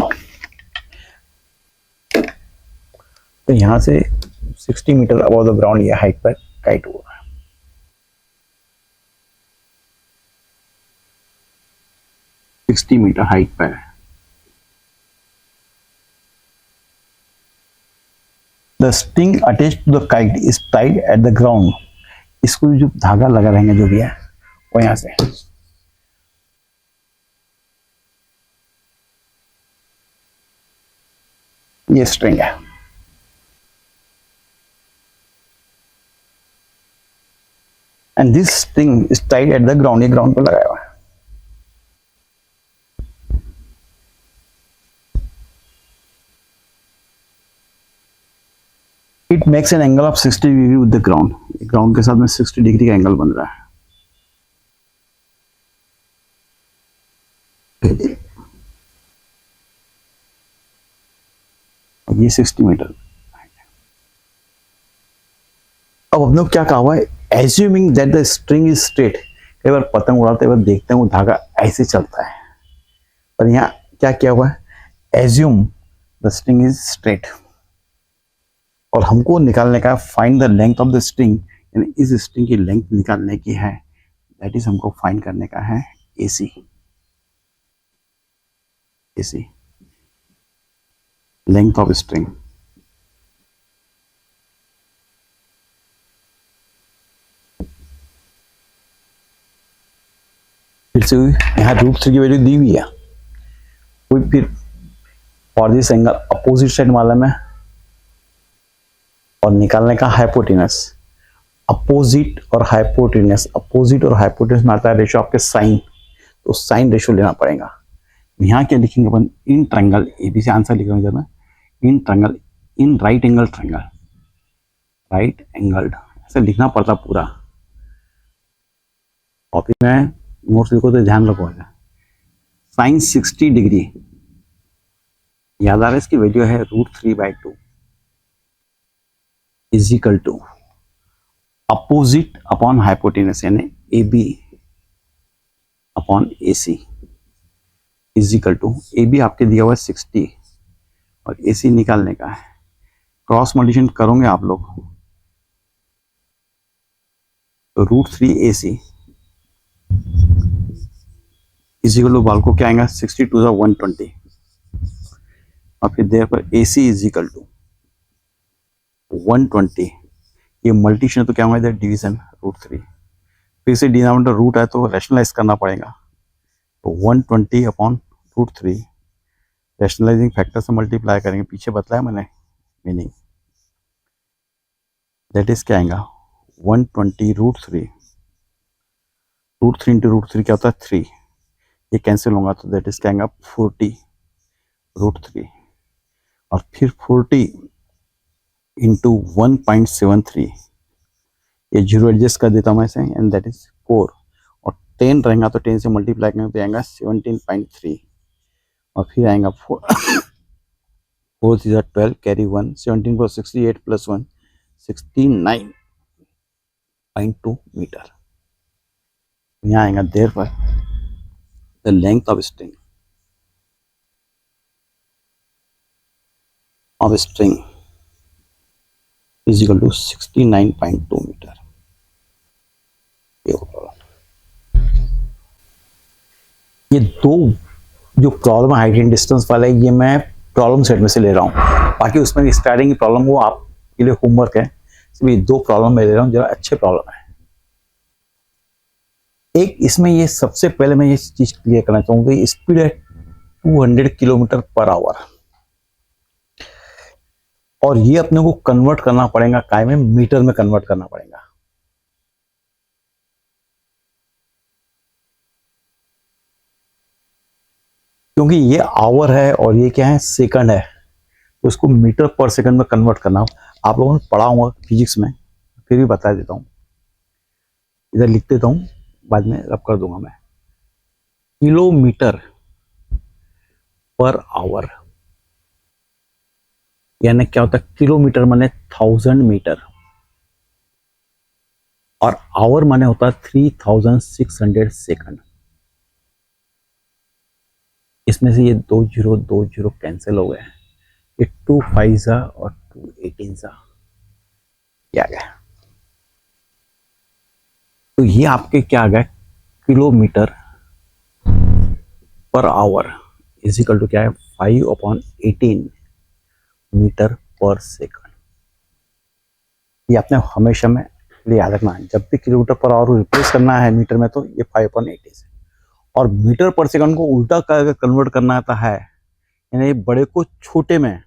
तो यहां से 60 मीटर above the ground ये हाइट पर काइट हुआ। मीटर हाइट पर है। The string attached to the kite is tied at the ground. इसको जो धागा लगा रहेंगे जो भी है वो यहां से, ये स्ट्रिंग है। And this string is tied at the ground. ये ग्राउंड पर लगाया हुआ है। It makes an angle of 60 degree with the ground. Ground के साथ में 60 डिग्री का एंगल बन रहा है। और ये 60 मीटर। अब हमने क्या कहा हुआ है, assuming that the string is straight. कई बार पतंग उड़ाते हुए देखते हैं वो धागा ऐसे चलता है, पर यहाँ क्या किया हुआ है, assume the string is straight. और हमको निकालने का find the length of the string, यानी इस स्ट्रिंग की लेंथ निकालने की है, दैट इज हमको फाइंड करने का है AC। AC length of string. फिर से यहाँ √3 की वैल्यू दी हुई है, कोई फिर for this angle opposite side मालूम है और निकालने का हाइपोटेनस। अपोजिट और हाइपोटेनस, अपोजिट और हाइपोटेनस में आता है रेशो आपके साइन, तो साइन रेशो लेना पड़ेगा। यहाँ क्या लिखेंगे अपन, इन ट्रायंगल, ए बी से आंसर लिख रहा हूँ जब मैं, in triangle, in right angle triangle, right angled, ऐसे लिखना पड़ता पूरा। कॉपी में नोट्स लिखो तो ध्यान रखोगा। साइन 60 डिग्री, याद आ रहा है, इसकी वैल्यू है √3/2 is equal to opposite upon hypotenuse, यानी A B upon A C is equal to, A B आपके दिया हुआ है 60 और ए सी निकालने का है, क्रॉस मल्टीप्लिकेशन करोगे आप लोग तो √3AC इज इक्वल टू बाल को क्या आएगा 62 120 और फिर देर पर AC इज इक्वल टू 120, ये मल्टीप्लिकेशन तो क्या होगा इधर डिवीजन √3, फिर से डिनोमिनेटर रूट है तो रैशनलाइज करना पड़ेगा, तो 120 अपॉन √3 रैशनलाइजिंग फैक्टर से मल्टीप्लाई करेंगे, पीछे बताया मैंने मीनिंग, दैट इज क्या आएगा 120 √3, √3 इंटू √3 क्या होता है 3, ये कैंसिल होगा तो दैट इज क्या आएगा 40 √3 और फिर 40 इंटू 1.73, ये जीरो एडजस्ट कर देता हूँ मैं इसे, एंड दैट इज 4 और 10 रहेगा तो 10 से मल्टीप्लाई करने पे आएगा 17.3 और फिर आएगा 4 12 कैरी 1 17 + 68 + 1 69.2 मीटर। यहाँ आएगा therefore the length of string is equal to 69.2 metre. ये दो जो प्रॉब्लम हाइट एंड डिस्टेंस वाला है, ये मैं प्रॉब्लम सेट में से ले रहा हूँ, बाकी उसमें स्टार्टिंग की प्रॉब्लम वो आपके लिए होमवर्क है, ये दो प्रॉब्लम मैं ले रहा हूँ, जरा अच्छे प्रॉब्लम है। एक इसमें ये सबसे पहले मैं ये चीज क्लियर करना चाहूंगा, स्पीड है 200 किलोमीटर पर आवर और ये अपने को कन्वर्ट करना पड़ेगा काय में, मीटर में कन्वर्ट करना पड़ेगा। क्योंकि ये आवर है और ये क्या है सेकंड है, तो इसको मीटर पर सेकंड में कन्वर्ट करना आप लोगों ने पढ़ा होगा फिजिक्स में, फिर भी बता देता हूँ, इधर लिख देता हूँ, बाद में रब कर दूंगा मैं। किलोमीटर पर आवर यानी क्या होता है, किलोमीटर माने 1000 मीटर और आवर माने होता है 3600 सेकंड। इसमें से ये 2 0 कैंसिल हो गए, ये 2 5 और 2 18 क्या गया, तो ये आपके क्या आ गया kilometre per hour is equal to क्या है 5/18 मीटर पर सेकंड। ये आपने हमेशा में याद रखना है, जब भी किलोमीटर पर आवर रिप्लेस करना है मीटर में तो ये 5/18 से, और मीटर पर सेकंड को उल्टा करके कन्वर्ट करना आता है, यानी बड़े को छोटे में,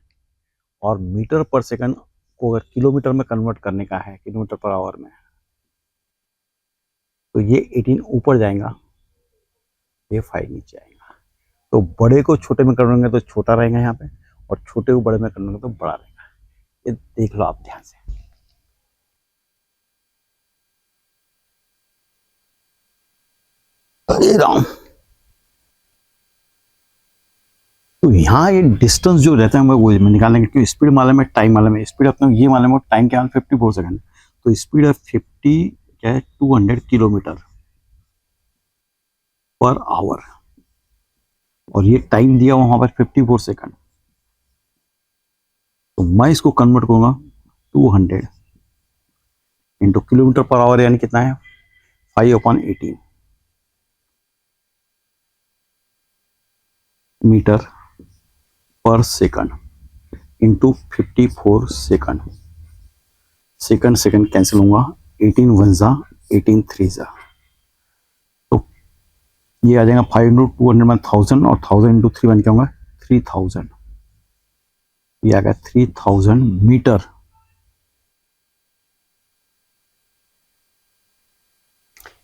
और मीटर पर सेकंड को अगर किलोमीटर में कन्वर्ट करने का है, किलोमीटर पर आवर में, तो ये 18 ऊपर जाएगा, ये 5 नीचे आएगा। तो बड़े को छोटे में करेंगे तो छोटा रहेगा यहाँ पे, और छोटे को बड़े में करेंगे तो बड़ा रहेगा। ये देख लो आप ध्यान से। तो यहाँ ये डिस्टेंस जो रहता है वो निकालने के, क्योंकि स्पीड मालूम है, टाइम मालूम है, स्पीड अपने ये मालूम है, टाइम क्या है 54 सेकंड, तो स्पीड है 50 क्या है 200 किलोमीटर पर आवर और ये टाइम दिया वहां पर 54 सेकंड, तो मैं इसको कन्वर्ट करूंगा 200 इंटू किलोमीटर पर आवर यानी कितना है 5/18 मीटर पर second into 54 second, second cancel होगा, 18 1 18 3 तो ये आ जाएगा 5 इंटू 200 में 1000 और 1000 इंटू 3 बन क्या होगा 3000, ये आ गया 3000 मीटर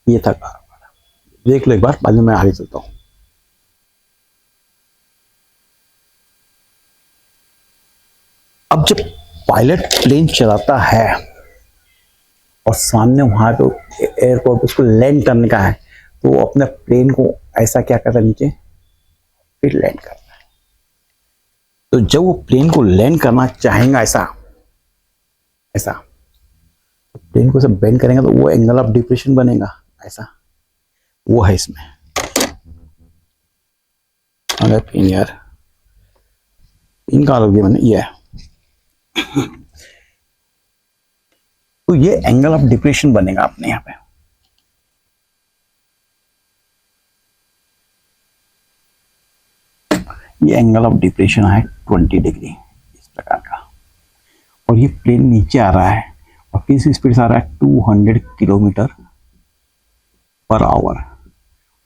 ये था कार, देख लो एक बार, बाद में मैं आगे चलता हूँ। अब जब पायलट प्लेन चलाता है और सामने वहां पे एयरपोर्ट उसको लैंड करने का है, तो वो अपने प्लेन को ऐसा क्या करता है, नीचे फिर लैंड करता है। तो जब वो प्लेन को लैंड करना चाहेगा ऐसा ऐसा, तो प्लेन को सब बेंड करेंगे तो वो एंगल ऑफ डिप्रेशन बनेगा ऐसा, वो है इसमें। अगर पिन यार, पिन कहाँ लग गया मैंने, ये है। तो ये एंगल ऑफ डिप्रेशन बनेगा अपने यहाँ पे। ये एंगल ऑफ डिप्रेशन है 20 डिग्री इस प्रकार का, और ये प्लेन नीचे आ रहा है और किस स्पीड से आ रहा है, 200 किलोमीटर पर आवर,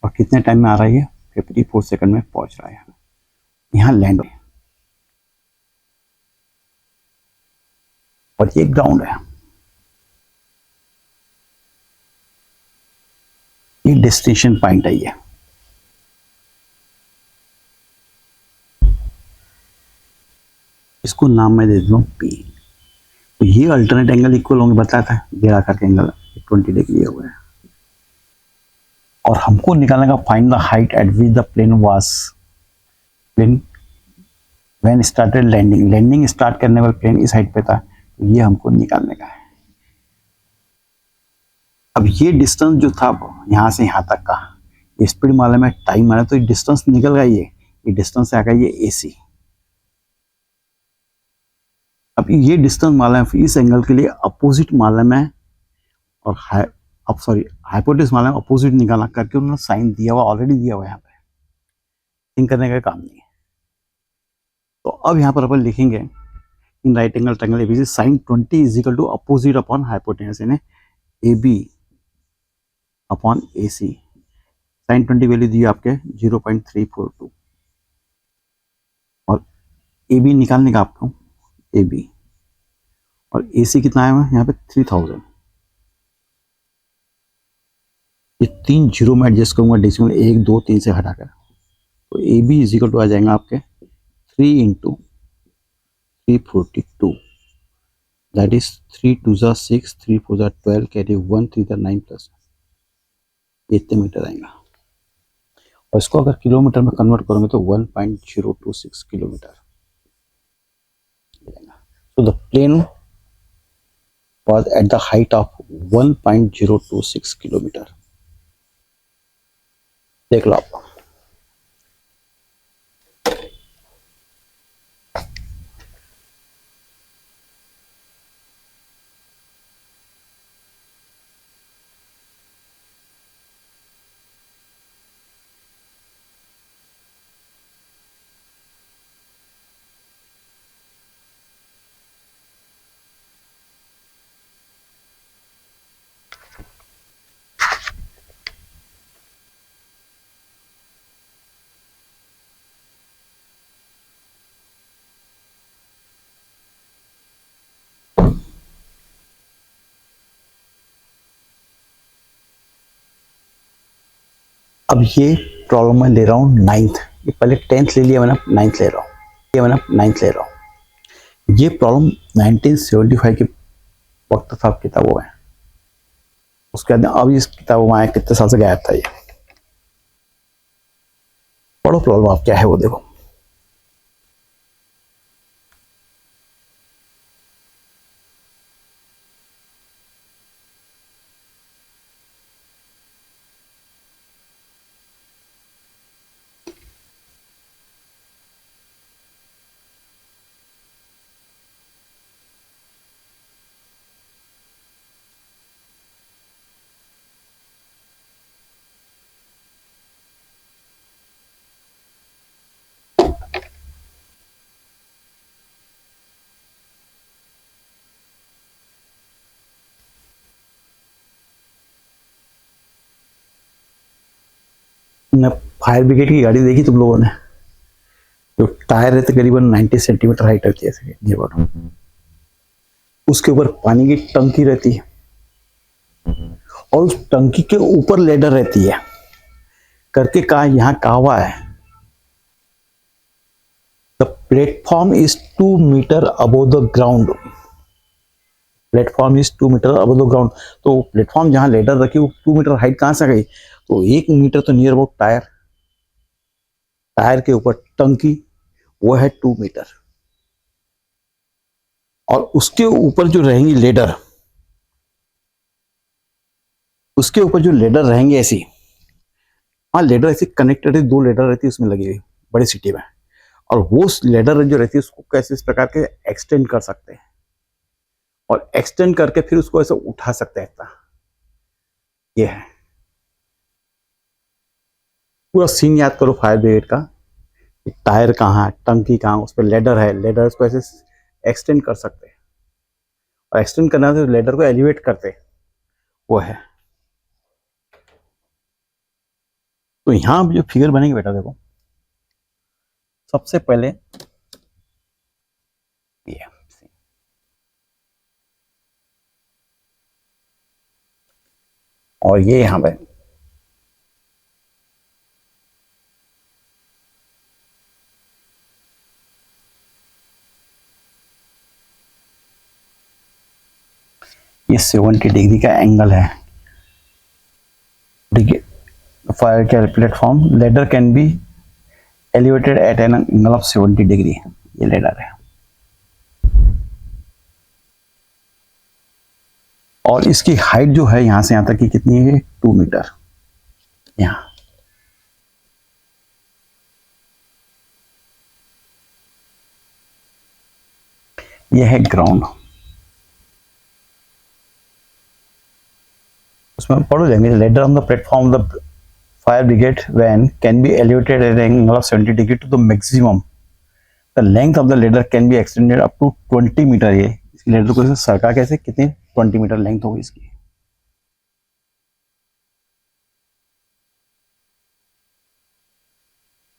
और कितने टाइम में आ रहा है, ये 54 सेकंड में पहुंच रहा है यहाँ लैंड। और ये ग्राउंड है, ये डेस्टिनेशन पॉइंट है। ये इसको नाम मैं दे दूं P। तो ये अल्टरनेट एंगल इक्वल होंगे, बताया था घेरा करके एंगल 20 डिग्री हुआ है। और हमको निकालने का find the height at which the plane when started landing, landing start करने वाला प्लेन इस हाइट पे था, तो ये हमको निकालने का है। अब ये डिस्टेंस जो था यहाँ से यहाँ तक का, ये स्पीड मालूम है, टाइम मालूम है, तो ये डिस्टेंस निकल गया। ये डिस्टेंस से आ गया ये AC। अब ये डिस्टेंस मालूम है, इस एंगल के लिए अपोजिट मालूम है, और हाइपोटेन्यूस मालूम है, अपोजिट निकालना करके उन्होंने साइन दिया हुआ, ऑलरेडी दिया हुआ है यहाँ पे, थिंक करने का काम नहीं है। तो अब यहाँ पर अपन लिखेंगे in right angle triangle ABC sin 20 is equal to opposite upon hypotenuse, यानी AB upon AC। sin 20 value दी आपके 0.342, और AB निकालने का आपको AB, और AC कितना आया यहाँ पे 3000। ये 3 जीरो में एडजस्ट करूंगा, डेसिमल 1 2 3 से हटाकर, तो AB इज इक्वल टू आ जाएगा आपके 3 into 342, that is 3 2 6 3 4 12 carry 1 3 9 plus, इतने मीटर आएगा। और इसको अगर किलोमीटर में कन्वर्ट करोगे तो 1.026 kilometre. So the plane was at the height of 1.026 kilometre. देख लो आप। अब ये प्रॉब्लम मैं ले रहा हूँ 9th, ये पहले 10th ले लिया मैंने, 9th ले रहा हूँ। ये प्रॉब्लम 1975 के वक्त था किताबों में, उसके बाद अब इस किताबों में आया, कितने साल से गायब था ये। पढ़ो प्रॉब्लम आप क्या है वो देखो। न फायर ब्रिगेड की गाड़ी देखी तुम लोगों ने, जो टायर रहते करीबन 90 सेंटीमीटर हाइट रहती है ये बॉटम, उसके ऊपर पानी की टंकी रहती है, और उस टंकी के ऊपर लेडर रहती है करके कहा, यहां कहा हुआ है the platform is 2 metre above the ground. Platform is 2 metre above the ground. तो प्लेटफॉर्म जहां लेडर रखी वो 2 मीटर हाइट कहां से गई? तो 1 मीटर तो नियर अबाउट टायर, टायर के ऊपर टंकी वो है 2 मीटर, और उसके ऊपर जो रहेंगी लेडर, उसके ऊपर जो लेडर रहेंगे ऐसी, हाँ लेडर ऐसी कनेक्टेड है, 2 लेडर रहती है उसमें लगी हुई बड़ी सिटी में, और वो लेडर जो रहती है उसको कैसे इस प्रकार के एक्सटेंड कर सकते हैं, और एक्सटेंड करके फिर उसको ऐसे उठा सकते हैं इतना। ये है पूरा सीन, याद करो फायर ब्रिगेड का। टायर कहाँ है, टंकी कहाँ, उस पर लेडर है, लेडर को ऐसे एक्सटेंड कर सकते हैं, और एक्सटेंड करना तो लेडर को एलिवेट करते हैं, वो है। तो यहां जो फिगर बनेगी बेटा देखो, सबसे पहले ये और ये यहां पे ये 70 डिग्री का एंगल है। फायर के platform ladder can be elevated at an angle of 70 degree. ये लेडर है, और इसकी हाइट जो है यहां से यहां तक की कितनी है? 2 मीटर। यहां यह है ग्राउंड, उसमें पढ़ो जाएंगे। Ladder on the platform the fire brigade van can be elevated at an angle of 70 degree to the maximum. The length of the ladder can be extended up to 20 metre. ये इसकी ladder को सरका कैसे, कितनी 20 metre length होगी इसकी।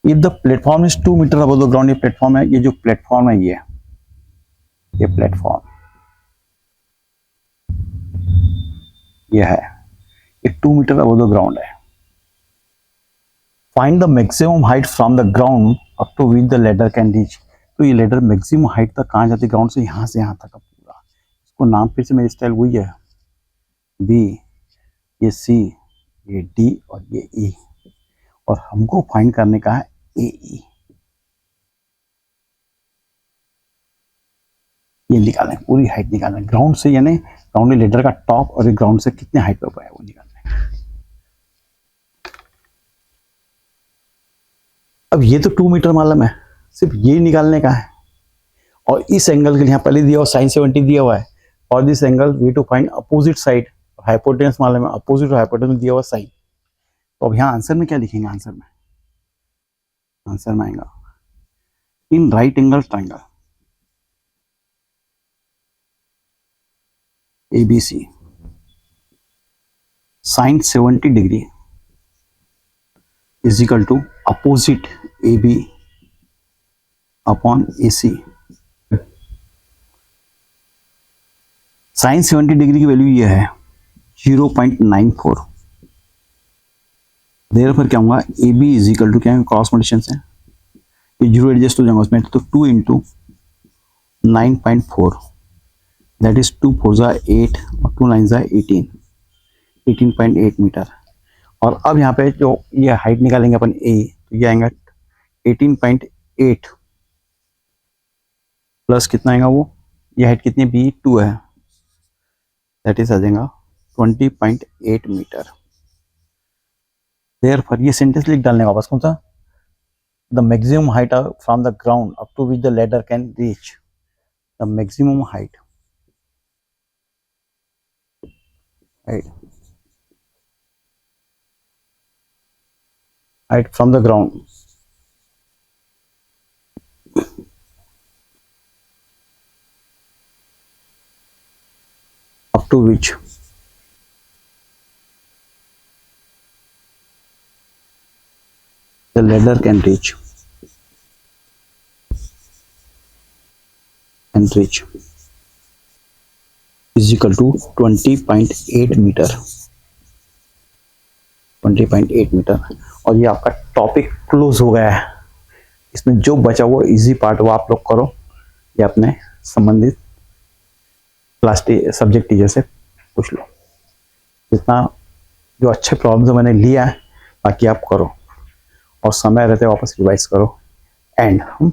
If the platform is 2 metre above the ground, ये platform है, ये जो प्लेटफॉर्म है ये प्लेटफॉर्म ये है, ये 2 मीटर above the ground है। Find the maximum height from the ground up to which the ladder can reach। तो ये लेडर मैक्सिमम हाइट तक कहाँ जाती है? ग्राउंड से यहाँ से यहाँ तक का पूरा। इसको नाम फिर से मेरी स्टाइल वही है, बी, ये सी, ये डी और ये ई, और हमको फाइंड करने का है ए ई। ये निकालें, पूरी हाइट निकालें ग्राउंड से, यानी ग्राउंड लेडर का टॉप और ग्राउंड से कितने हाइट पे है वो निकालें। अब ये तो 2 मीटर मालूम है, सिर्फ ये निकालने का है, और इस एंगल के लिए पहले दिया हुआ sin 70 दिया हुआ है, और this angle we to find opposite side, hypotenuse मालूम है, अपोजिट और हाइपोटेनस दिया हुआ साइन। तो अब यहाँ आंसर में क्या लिखेंगे? आंसर में आएगा in right angle triangle ABC sin 70 degree is equal to opposite AB upon AC। sin 70 degree की वैल्यू ये है 0.94। देर पर क्या होगा? AB इज इक्वल टू क्या है? क्रॉस मल्टीप्लिकेशन से ये 0 एडजस्ट हो जाएगा उसमें, तो 2 इंटू 9.4 दैट इज 2 4 जा 8 और 2 9 जा 18.8 मीटर। और अब यहाँ पे जो ये हाइट निकालेंगे अपन ए, तो ये आएगा 18.8 प्लस कितना आएगा वो, ये हाइट कितनी बी 2 है, दैट इज आ जाएगा 20.8 मीटर। देयरफॉर ये सेंटेंस लिख डालने वापस कौन सा, the maximum height from the ground up to which the ladder can reach, the maximum height from the ground up to which the ladder can reach is equal to 20.8 meter। 20.8 metre. और ये आपका topic close हो गया है। इसमें जो बचा वो इजी पार्ट वो आप लोग करो या अपने संबंधित क्लास सब्जेक्ट टीचर से पूछ लो। जितना जो अच्छे प्रॉब्लम मैंने लिया है बाकी आप करो और समय रहते वापस रिवाइज करो। एंड हम